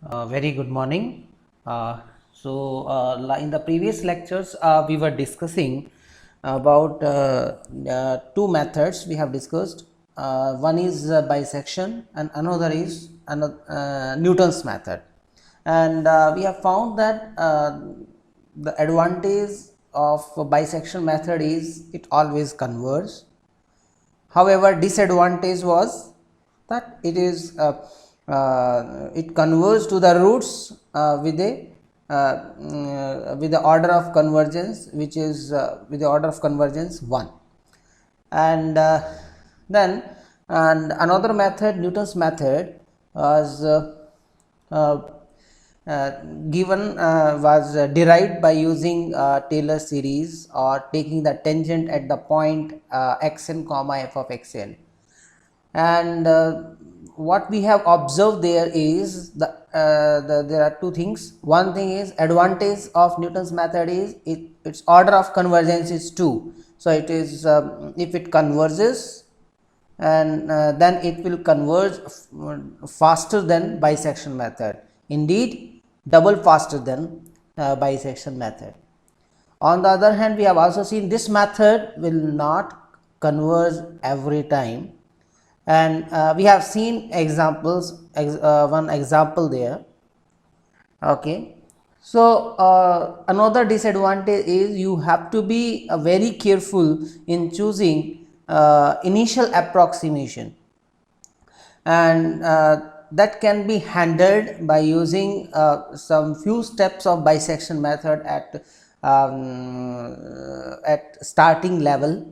Very good morning. In the previous lectures, we were discussing about two methods we have discussed. One is bisection, and another is Newton's method. And we have found that the advantage of bisection method is it always converges. However, disadvantage was that it converges to the roots with the order of convergence, which is with the order of convergence 1. And then and another method, Newton's method, was uh, uh, given was derived by using Taylor series or taking the tangent at the point xn comma f of xn. And what we have observed there is there are two things. One thing is advantage of Newton's method is its order of convergence is 2. So it is if it converges, and then it will converge faster than bisection method, indeed double faster than bisection method. On the other hand, we have also seen this method will not converge every time, and we have seen examples, one example there. Okay, so another disadvantage is you have to be very careful in choosing initial approximation, and that can be handled by using some few steps of bisection method at starting level,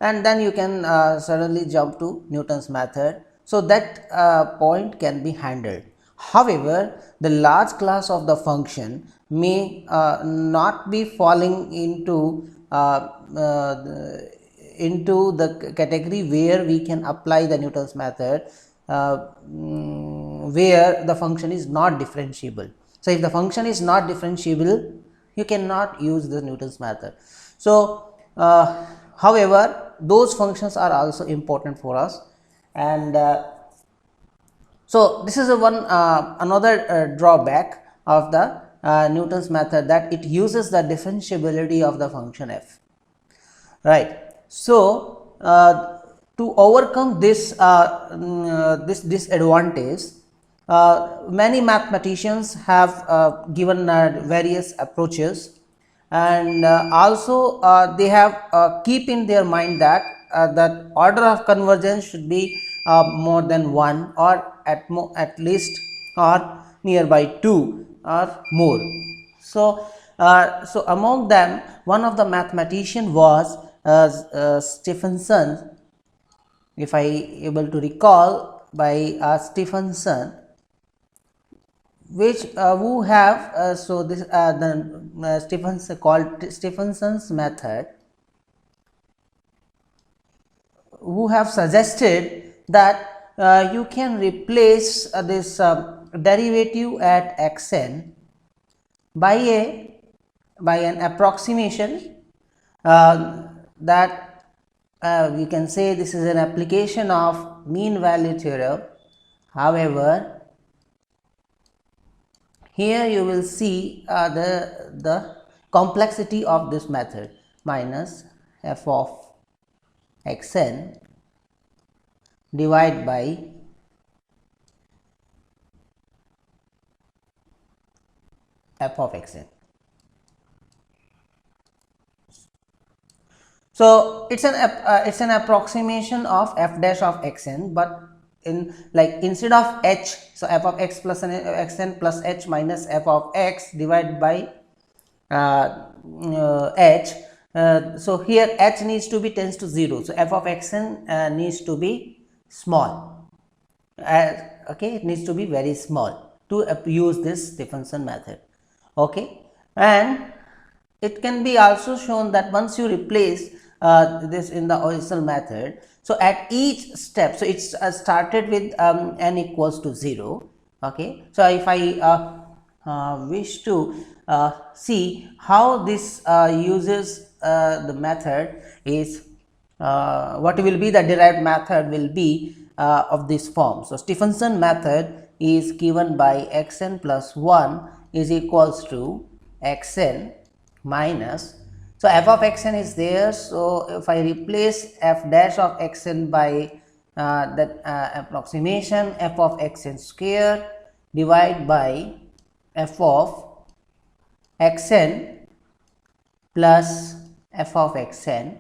and then you can suddenly jump to Newton's method. So that point can be handled. However, the large class of the function may not be falling into the category where we can apply the Newton's method, where the function is not differentiable. So if the function is not differentiable, you cannot use the Newton's method. So however, those functions are also important for us, and so this is another drawback of the Newton's method, that it uses the differentiability of the function f, right. So to overcome this this disadvantage, many mathematicians have given various approaches, and also they have keep in their mind that that order of convergence should be more than 1, or at least or nearby 2 or more. So so among them, one of the mathematician was Stephenson, if I able to recall, by Stephenson, which who have so this the Stephenson called Stephenson's method, who have suggested that you can replace this derivative at xn by an approximation that we can say this is an application of mean value theorem. However, here you will see the complexity of this method, minus f of xn divided by f of xn. So it's an approximation of f dash of xn, but instead of h, so f of x plus xn plus h minus f of x divided by h. So here h needs to be tends to 0, so f of xn needs to be small. Okay, it needs to be very small to use this Stephenson method. Okay, and it can be also shown that once you replace this in the original method, so at each step, so it's started with n equals to 0. Okay, so if I wish to see how this uses the method is what will be the derived method will be of this form. So Stephenson method is given by xn plus 1 is equals to xn minus, so f of xn is there, so if I replace f dash of xn by that approximation f of xn square divide by f of xn plus f of xn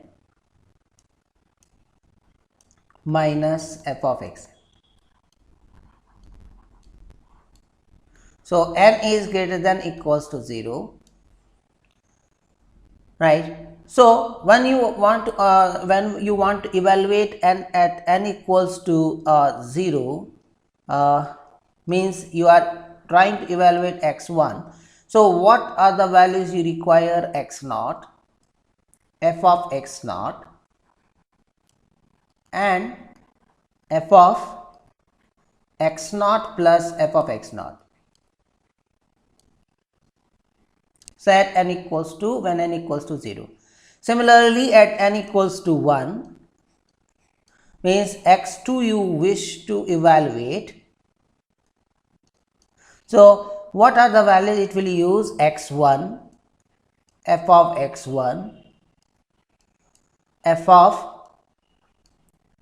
minus f of xn. So n is greater than equals to 0, right? So when you want to evaluate n at n equals to 0, means you are trying to evaluate x1. So what are the values you require? X naught, f of x naught, and f of x naught plus f of x naught. So at n equals to, when n equals to 0. Similarly, at n equals to 1, means x2 you wish to evaluate. So what are the values it will use? X1, f of x1, f of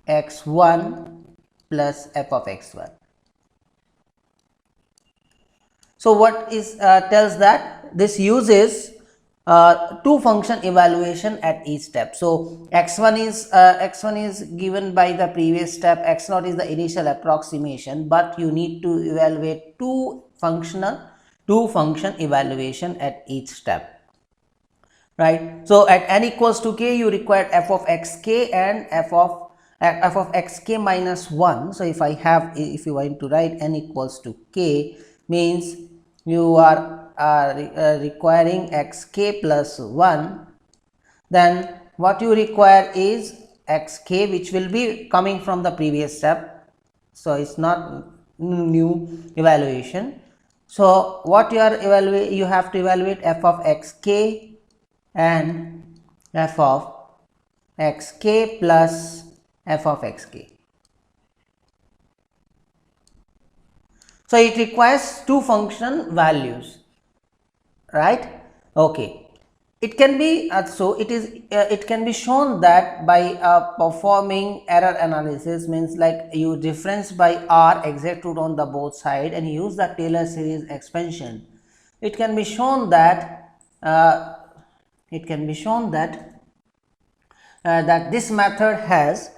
x1 plus f of x1. So what is tells that this uses two function evaluation at each step. So x1 is given by the previous step, x0 is the initial approximation, but you need to evaluate two function evaluation at each step, right? So at n equals to k you require f of xk and f of xk minus 1. So if you want to write n equals to k, means you are requiring xk plus 1, then what you require is xk, which will be coming from the previous step, so it's not new evaluation. So what you have to evaluate f of xk and f of xk plus f of xk. So it requires two function values, right? Okay, it can be it can be shown that by performing error analysis, means like you difference by r execute on the both side and use the Taylor series expansion. It can be shown that that this method has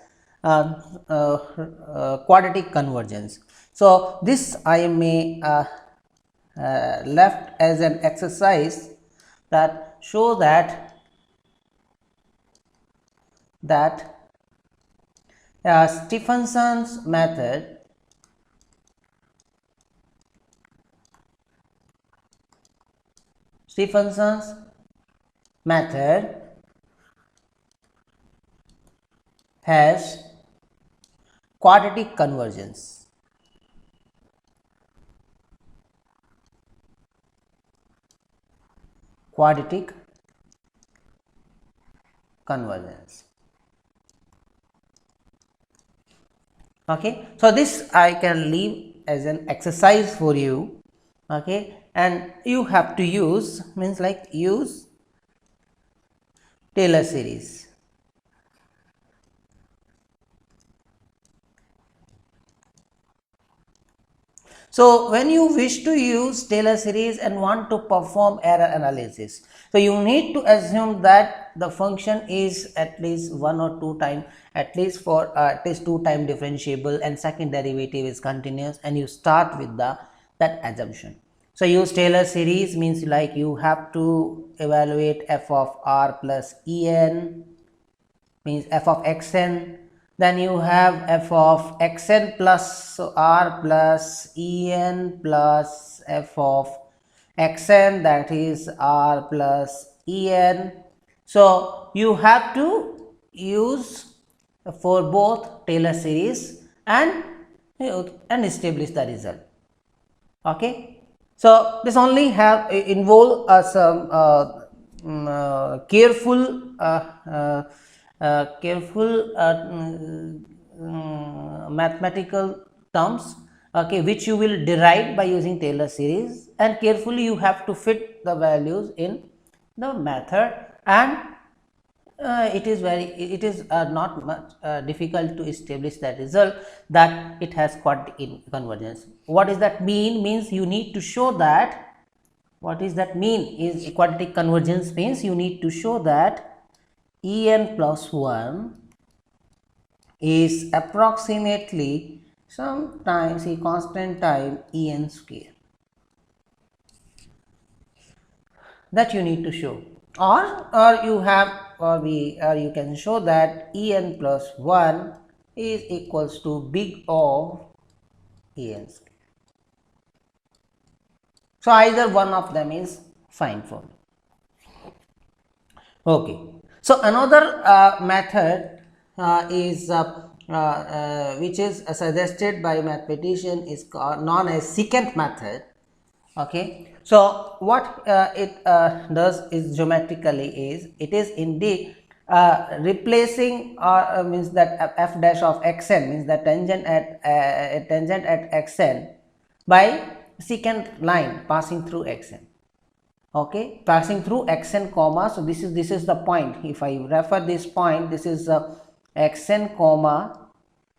quadratic convergence. So this I may left as an exercise that show that Stephenson's method has quadratic convergence. Quadratic convergence. Okay, so this I can leave as an exercise for you. Okay, and you have to use, means like use Taylor series. So when you wish to use Taylor series and want to perform error analysis, so you need to assume that the function is at least one or two time, at least two time differentiable, and second derivative is continuous, and you start with that assumption. So use Taylor series, means like you have to evaluate f of r plus en, means f of xn. Then you have f of xn plus r plus en plus f of xn, that is r plus en. So you have to use for both Taylor series and establish the result. Okay, so this only have involve some careful mathematical terms, okay, which you will derive by using Taylor series, and carefully you have to fit the values in the method, and it is not much difficult to establish that result that it has quadratic convergence. What does that mean? Means you need to show that, what is that mean is quadratic convergence means you need to show that En plus 1 is approximately sometimes a constant time En square, that you need to show, or you have, or you can show that En plus 1 is equals to big of En square. So either one of them is fine for me. Okay. So another method is which is suggested by mathematician is known as secant method. Okay. So what it does is geometrically is, it is indeed replacing, or means that f dash of xn means the tangent at xn by secant line passing through xn. Okay, passing through xn comma. So this is the point. If I refer this point, this is xn comma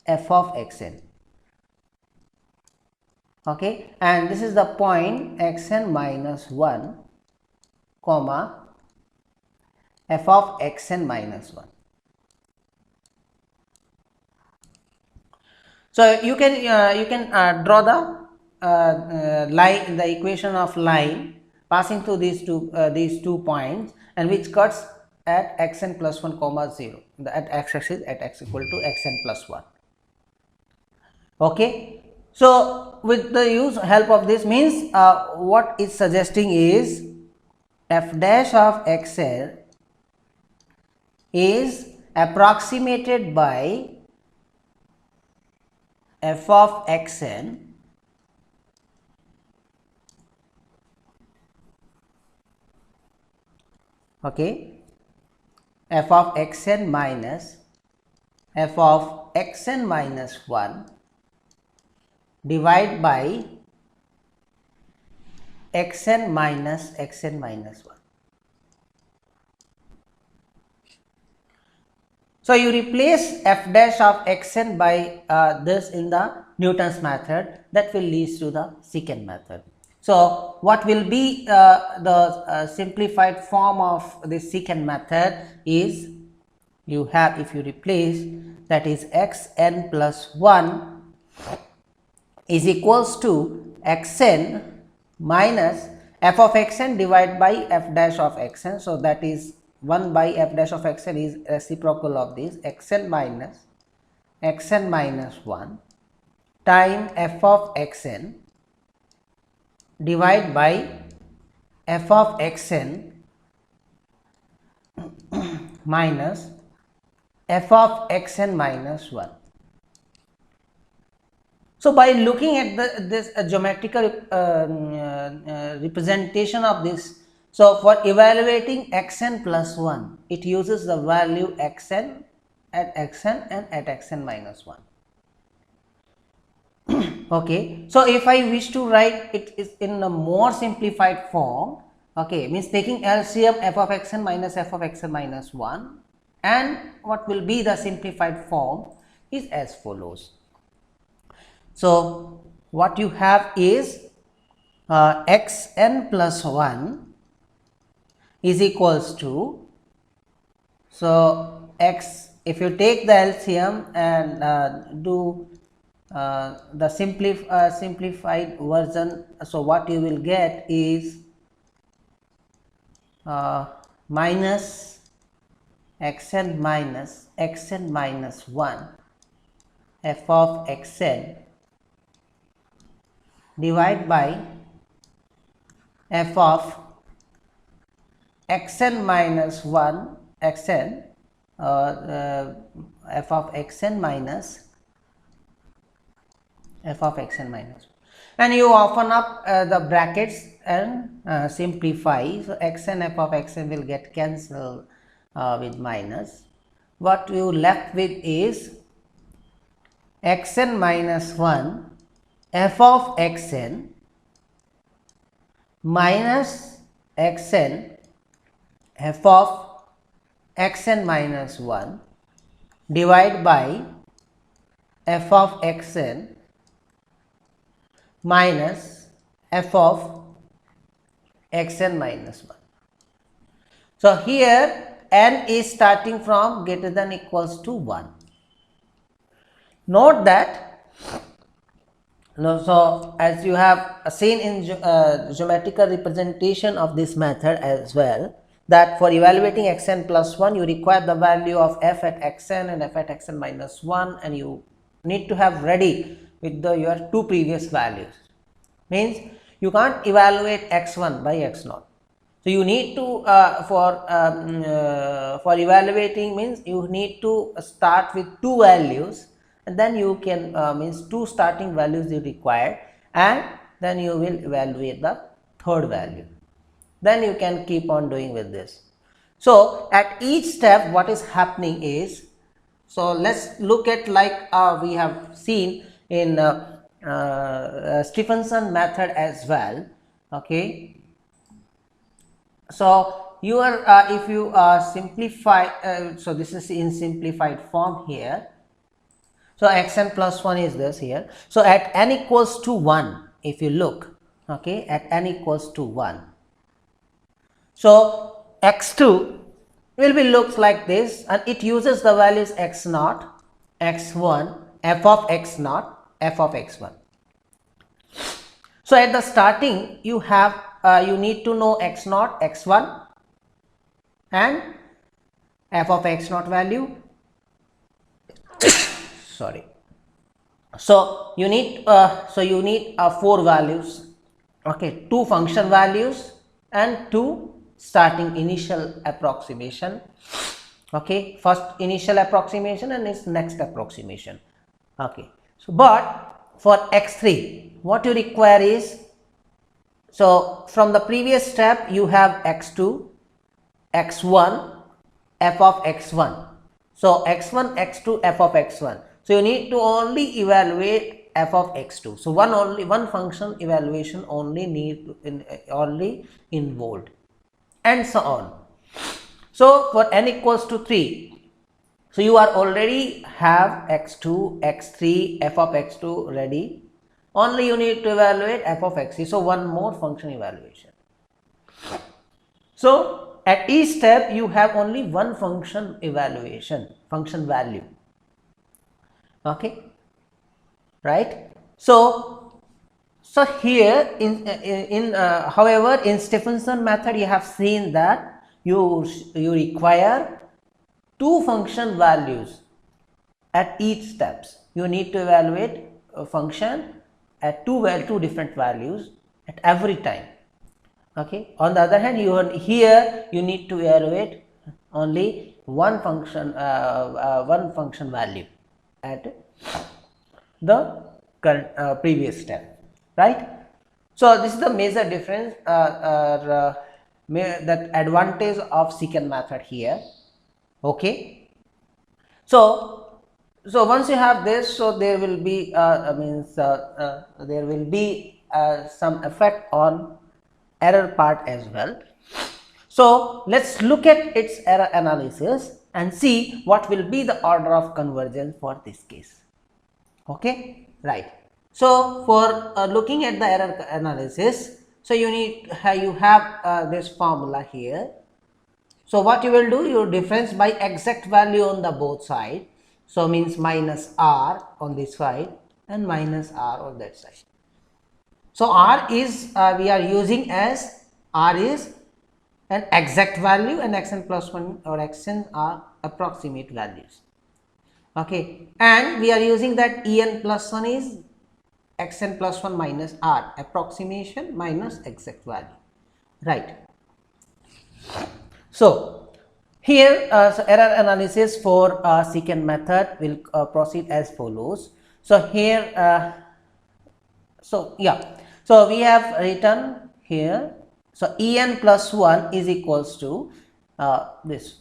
f of xn. Okay, and this is the point xn minus 1 comma f of xn minus 1. So you can draw the line, the equation of line passing through these two points, and which cuts at xn plus 1 comma 0, at x-axis at x equal to xn plus 1. Okay. So with the help of this means what it's suggesting is f dash of xn is approximated by f of xn okay, f of xn minus f of xn minus 1 divided by xn minus 1. So you replace f dash of xn by this in the Newton's method, that will lead to the secant method. So what will be the simplified form of the secant method is, you have, if you replace, that is xn plus 1 is equals to xn minus f of xn divided by f dash of xn. So that is 1 by f dash of xn is reciprocal of this xn minus 1 time f of xn divided by f of xn minus f of xn minus 1. So by looking at this geometrical representation of this, so for evaluating xn plus 1, it uses the value xn at xn and at xn minus 1. Okay, so if I wish to write it is in a more simplified form, okay, means taking LCM f of xn minus f of xn minus 1, and what will be the simplified form is as follows. So what you have is xn plus 1 is equals to, so x, if you take the LCM and do the simplified version, so what you will get is minus xn minus 1 f of xn divided by f of xn minus 1 xn f of xn minus f of xn minus 1, and you open up the brackets and simplify. So xn f of xn will get cancelled with minus. What you left with is xn minus 1 f of xn minus xn f of xn minus 1 divided by f of xn minus f of xn minus 1. So, here n is starting from greater than equals to 1. Note that, so as you have seen in geometrical representation of this method as well, that for evaluating xn plus 1 you require the value of f at xn and f at xn minus 1, and you need to have ready with your two previous values. Means you can't evaluate x1 by x0. So, you need to for evaluating means you need to start with two values, and then you can means two starting values you require, and then you will evaluate the third value. Then you can keep on doing with this. So, at each step what is happening is, so let's look at like we have seen in Stephenson method as well. Okay. So, you are if you simplify, so this is in simplified form here. So, xn plus 1 is this here. So, at n equals to 1, if you look, okay, at n equals to 1. So, x2 will be looks like this, and it uses the values x0, x1, f of x0, f of x1. So, at the starting you have you need to know x0, x1 and f of x0 value. Sorry. So, you need four values, okay, two function values and two starting initial approximation, okay, first initial approximation and its next approximation, okay. So, but for x3 what you require is, so from the previous step you have x2, x1, f of x1. So, x1, x2, f of x1. So, you need to only evaluate f of x2. So, one function evaluation only only involved, and so on. So, for n equals to 3, so you are already have x2, x3, f of x2 ready. Only you need to evaluate f of x3. So, one more function evaluation. So, at each step you have only one function evaluation, function value, okay, right. So here however in Stephenson method you have seen that you require two function values at each steps. You need to evaluate a function at two different values at every time. Okay. On the other hand, here you need to evaluate only one function value at the current previous step, right? So, this is the major difference, that advantage of secant method here. Okay. So once you have this, so there will be there will be some effect on error part as well. So, let us look at its error analysis and see what will be the order of convergence for this case. Okay, right. So, for looking at the error analysis, so you have this formula here. So, what you will do, you difference by exact value on the both side. So, means minus r on this side and minus r on that side. So, r is we are using as r is an exact value and xn plus 1 or xn are approximate values. Okay, and we are using that en plus 1 is xn plus 1 minus r, approximation minus exact value, right. So, here so error analysis for secant method will proceed as follows. So, here so we have written here, so en plus 1 is equals to this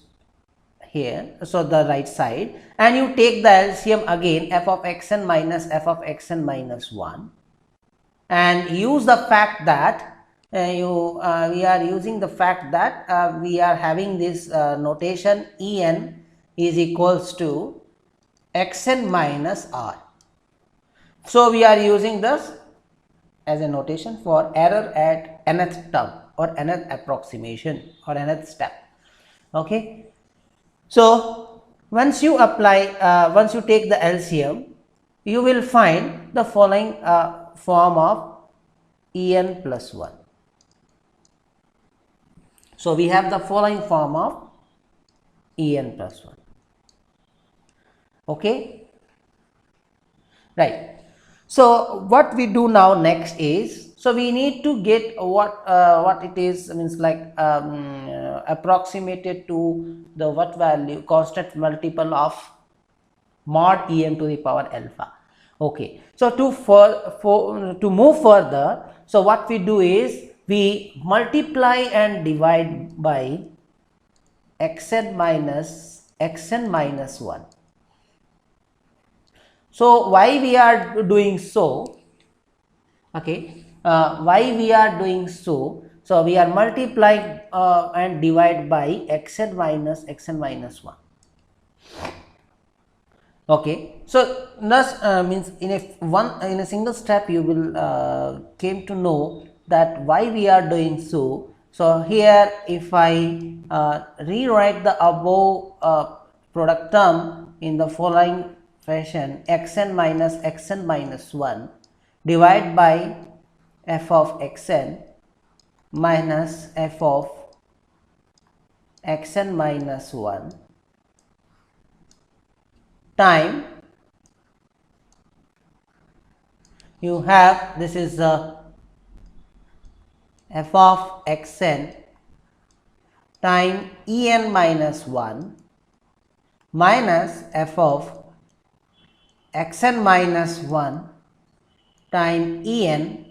here, so the right side, and you take the LCM again f of xn minus f of xn minus 1. and use the fact that we are using the fact that we are having this notation En is equals to Xn minus R. So we are using this as a notation for error at nth term or nth approximation or nth step. Okay. So once you apply, once you take the LCM, you will find the following form of En plus 1. So we have the following form of En plus 1. Okay, right. So what we do now next is, so we need to get what it is, means like approximated to the what value, constant multiple of mod En to the power alpha. Okay, so to move further, so what we do is we multiply and divide by xn minus 1. So why we are doing so? Okay, why we are doing so? So we are multiplying and divide by xn minus 1. Okay, so thus means in a single step you will came to know that why we are doing so. So here if I rewrite the above product term in the following fashion, xn minus 1 divide by f of xn minus f of xn minus 1 time, you have, this is the f of xn time En minus 1 minus f of xn minus 1 time En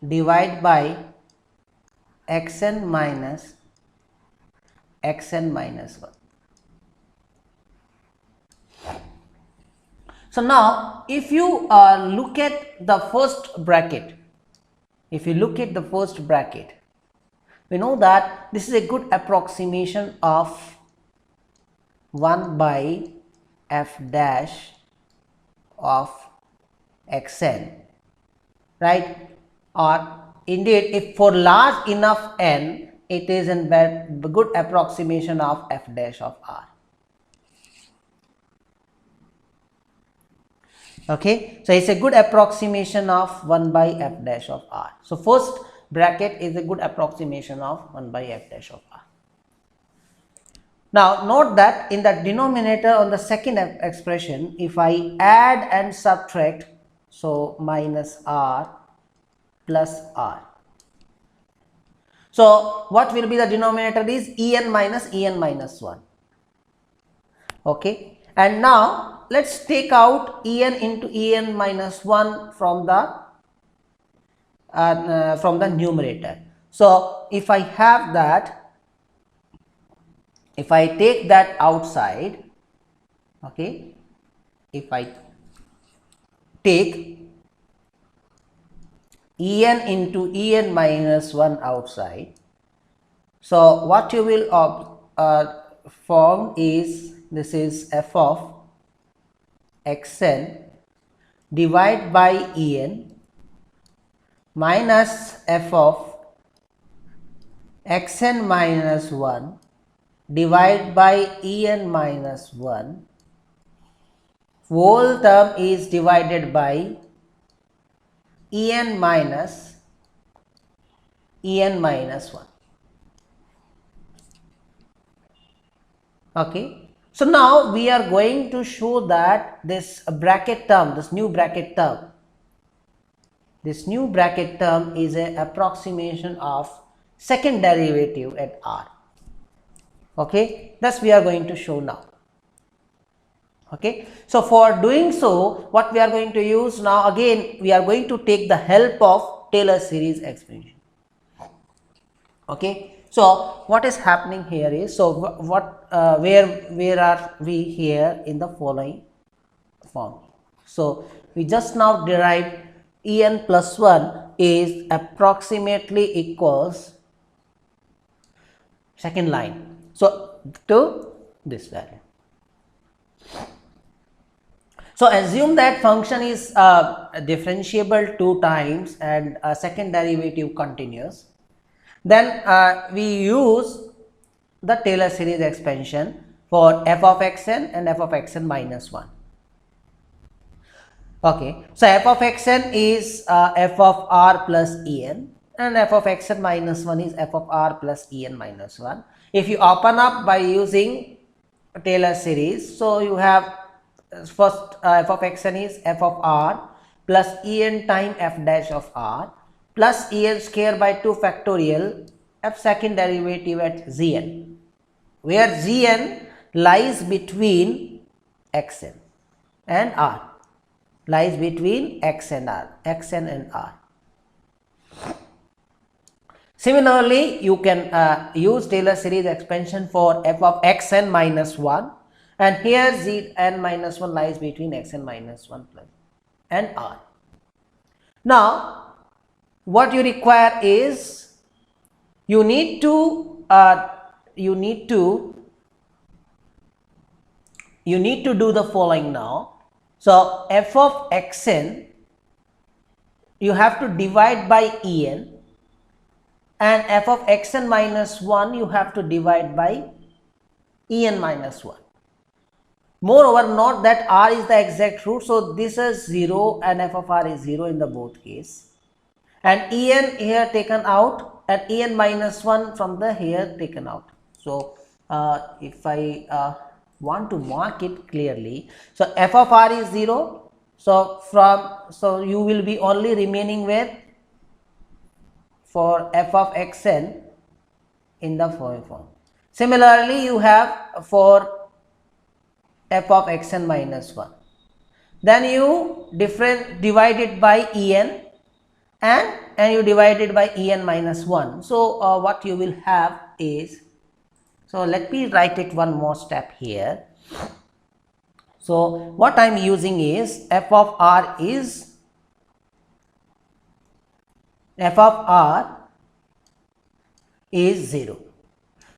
divide by xn minus 1. So now if you look at the first bracket, we know that this is a good approximation of 1 by f dash of xn, right? Or indeed if for large enough n, it is a good approximation of f dash of r. Okay, so it's a good approximation of 1 by f dash of r. So first bracket is a good approximation of 1 by f dash of r. Now note that in the denominator on the second expression, if I add and subtract, so minus r plus r. So what will be the denominator is En minus 1. Okay, and now let's take out En into En minus 1 from the numerator. So if I have that, if I take that outside, okay, if I take En into En minus 1 outside, so what you will form is, this is f of xn divide by En minus f of xn minus 1 divide by En minus 1, whole term is divided by En minus 1. Okay, so now we are going to show that this bracket term, this new bracket term is an approximation of second derivative at r. Okay, thus we are going to show now. Okay, so for doing so, what we are going to use now, again we are going to take the help of Taylor series expansion. Okay, so what is happening here is, so where are we here in the following form? So we just now derived En plus 1 is approximately equals second line, so to this value. So assume that function is differentiable 2 times and second derivative continuous. Then we use the Taylor series expansion for f of xn and f of xn minus 1. Okay, so f of xn is f of r plus en and f of xn minus 1 is f of r plus en minus 1. If you open up by using Taylor series, so you have first f of xn is f of r plus en time f dash of r plus en square by 2 factorial f second derivative at zn, where zn lies between xn and r, lies between xn and r. Similarly, you can use Taylor series expansion for f of xn minus 1, and here zn minus 1 lies between xn minus 1 plus and r. Now, what you require is you need to do the following now. So f of xn you have to divide by en, and f of xn minus 1 you have to divide by en minus 1. Moreover, note that r is the exact root, so this is 0 and f of r is 0 in the both case, and en here taken out and en minus 1 from the here taken out. So if I want to mark it clearly, so f of r is 0, so you will be only remaining with for f of xn in the following form. Similarly, you have for f of xn minus 1, then you divide it by en and you divide it by en minus 1. So what you will have is, so let me write it one more step here. So what I am using is f of r is 0.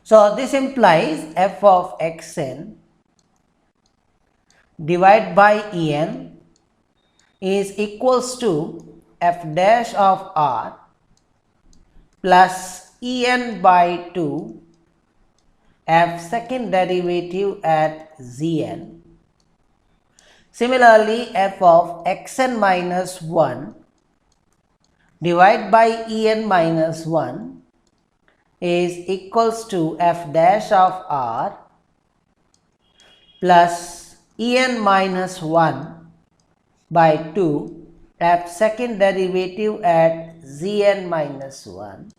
So this implies f of xn divided by en is equals to f dash of r plus en by 2 f second derivative at zn. Similarly, f of xn minus 1 divided by en minus 1 is equals to f dash of r plus en minus 1 by 2 f second derivative at zn minus 1.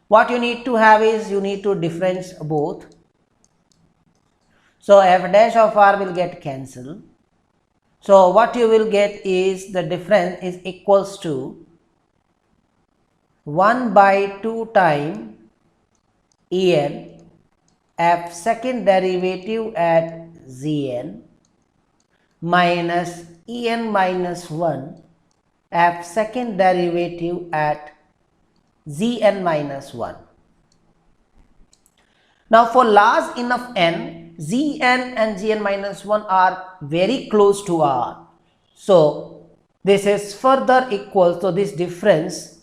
What you need to have is you need to differentiate both. So f dash of r will get cancelled. So what you will get is the difference is equals to 1 by 2 time en f second derivative at zn minus en minus 1 f second derivative at zn minus 1. Now for large enough n, zn and zn minus 1 are very close to r. So this is further equal, so this difference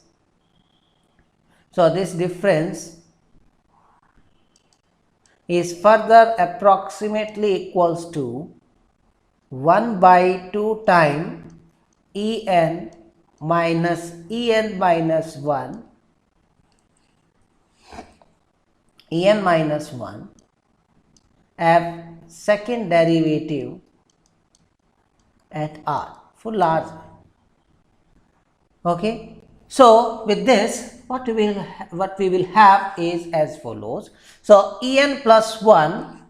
is further approximately equals to 1 by 2 time en minus en minus 1 f second derivative at r for large. Okay, so with this what we will have is as follows. So en plus 1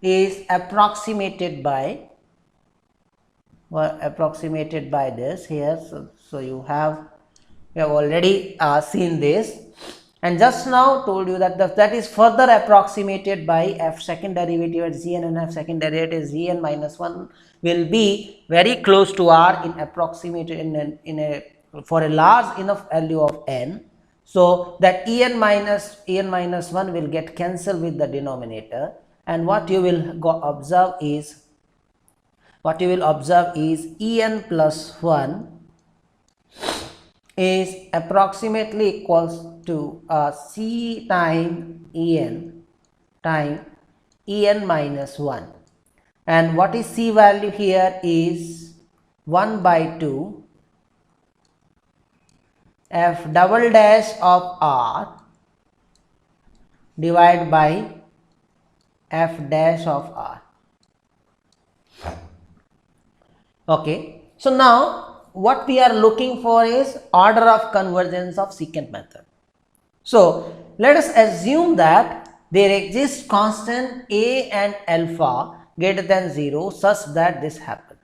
is approximated by this here. So you have already seen this. and just now told you that that is further approximated by f second derivative at Gn, and f second derivative Gn minus 1 will be very close to r in approximated in a for a large enough value of n. So that en minus 1 will get cancelled with the denominator, and what you will observe is en plus 1 is approximately equals to c time en minus 1, and what is c value here is 1 by 2 f double dash of r divided by f dash of r. Okay, so now what we are looking for is order of convergence of secant method. So let us assume that there exists constant a and alpha greater than 0 such that this happens.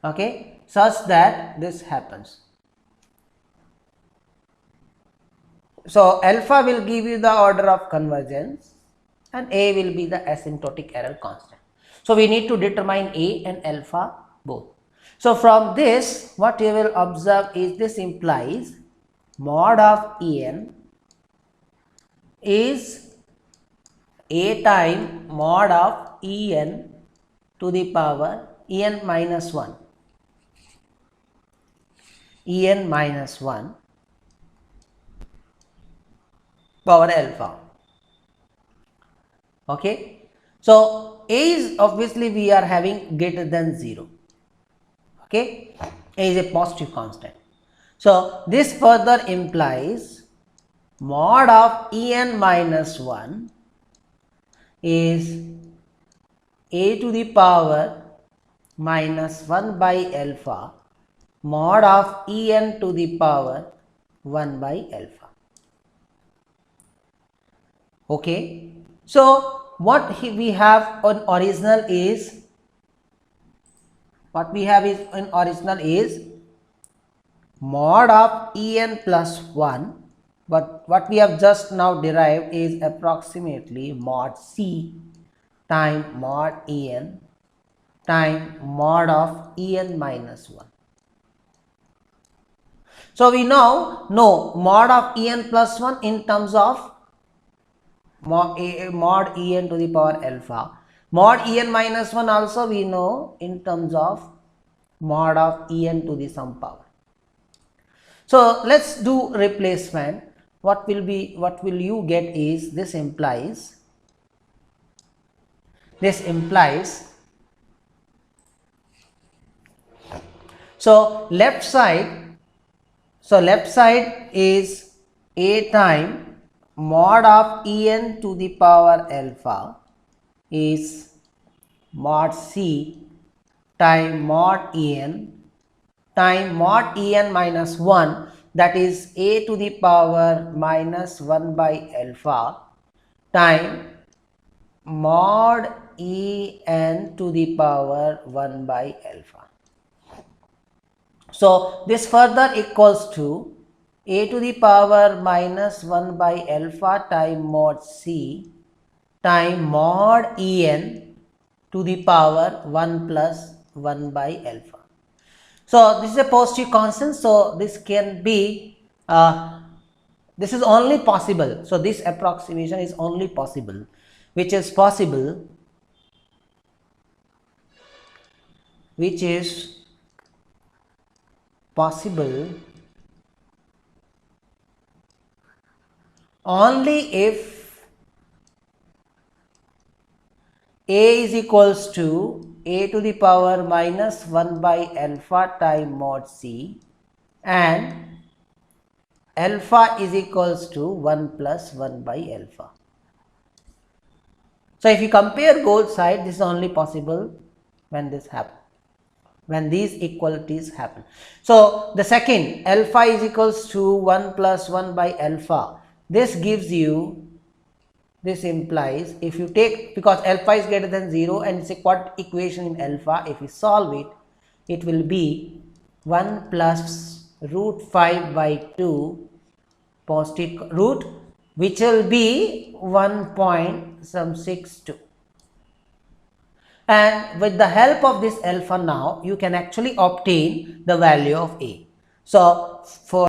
Okay, such that this happens. So alpha will give you the order of convergence and a will be the asymptotic error constant. So we need to determine a and alpha both. So from this what you will observe is this implies mod of en is a time mod of en to the power en minus 1 power alpha. Okay, so a is obviously we are having greater than 0. Okay, a is a positive constant. So this further implies mod of en minus 1 is a to the power minus 1 by alpha mod of en to the power 1 by alpha. Okay, so what we have on original is mod of en plus 1, but what we have just now derived is approximately mod c time mod en time mod of en minus 1. So we now know mod of en plus 1 in terms of mod en to the power alpha. Mod en minus 1 also we know in terms of mod of en to the some power. So let's do replacement. What will you get is this implies so left side is a time mod of en to the power alpha is mod c time mod en minus 1, that is a to the power minus 1 by alpha time mod en to the power 1 by alpha. So this further equals to a to the power minus 1 by alpha time mod c time mod en to the power 1 plus 1 by alpha. So this is a positive constant, so this can be this is only possible. So this approximation is only possible, which is possible only if a is equals to a to the power minus 1 by alpha time mod c and alpha is equals to 1 plus 1 by alpha. So if you compare both sides, this is only possible when this happens, when these equalities happen. So the second, alpha is equals to 1 plus 1 by alpha, this gives you, this implies, if you take, because alpha is greater than 0 and it's a quadratic equation in alpha, if you solve it, it will be 1 plus root 5 by 2 positive root, which will be 1.62. And with the help of this alpha now, you can actually obtain the value of A. So, for